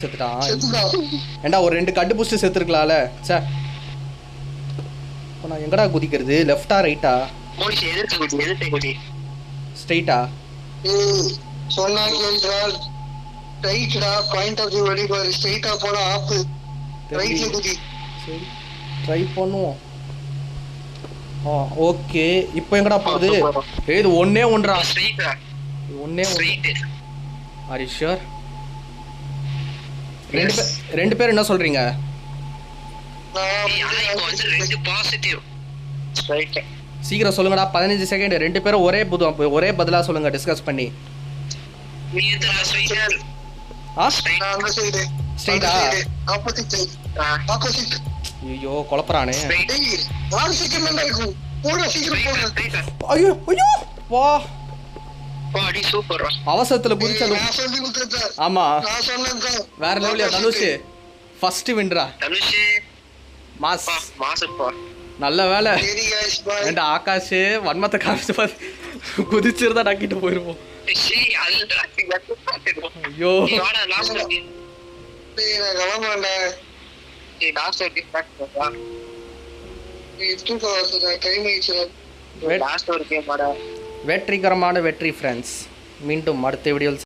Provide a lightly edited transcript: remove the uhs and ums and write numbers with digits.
செத்துட்டான். ஏண்டா ஒரு 2 கட்டு புடிச்சு செத்துருக்கலாம்ல. சே நான் எங்கடா குதிக்கிறது? லெஃப்டா ரைட்டா? போலீஸ் எதிர்த்து குதி ஸ்ட்ரைட்டா? சொன்னா கேளுடா. ரைட்டா பாயிண்ட் ஆஃப் வியூ வழி பாரு. ஸ்ட்ரைட்டா போனா ஆப் ரைட்ல குதி. சரி ட்ரை பண்ணுவோம். ஓகே இப்போ எங்கடா போகுது? இது ஒண்ணே ஒன்றா. ஸ்ட்ரைட்டா ஒண்ணே ஸ்ட்ரைட். Are you sure? ரெண்டு பேர் என்ன சொல்றீங்க? இப்போ வந்து 2 பாசிட்டிவ். ஸ்ட்ரைட். சீக்கிரம் சொல்லுங்கடா. 15 செகண்ட். 2 பேரும் ஒரே பதிலா சொல்லுங்க டிஸ்கஸ் பண்ணி. நீ எதுல ஸ்ட்ரைட்டா? நான் அந்த சைடு. ஸ்ட்ரைட்டா? Opposite side. ஆப்போசிட். ஐயோ குழப்பறானே. டேய் 4 செகண்ட் தான் இருக்கும். போடா சீக்கிரம் போடா. ஐயோ ஐயோ வா. பாடி சூப்பர். அவசரத்துல குதிச்சது. நான் சொல்லி கொடுத்தேன். ஆமா நான் சொன்னேன். வேற லெவல்யா தனுஷ். ஃபர்ஸ்ட் வின்ரா தனுஷ். மாஸ் மாசப்பா. நல்ல வேலை. சரி गाइस பை. ஏண்டா ஆகாஷ் வன்மத்தை காமிச்சு குதிச்சிருந்தா நக்கிட்டு போயிருப்போம். அது டிராஃபிக் வந்து ஐயோ வாடா லாஸ்ட் டேய் நான் கிளம்பறேன்டா. லாஸ்ட் டிஸ்ட்ராக்ட் நீ தூக்க வரதுடா. டைம் ஆயிடுச்சு. லாஸ்ட் ஒரு கேம் வாடா. வெற்றிகரமான வெற்றி ஃப்ரெண்ட்ஸ். மீண்டும் அடுத்த வீடியோவில்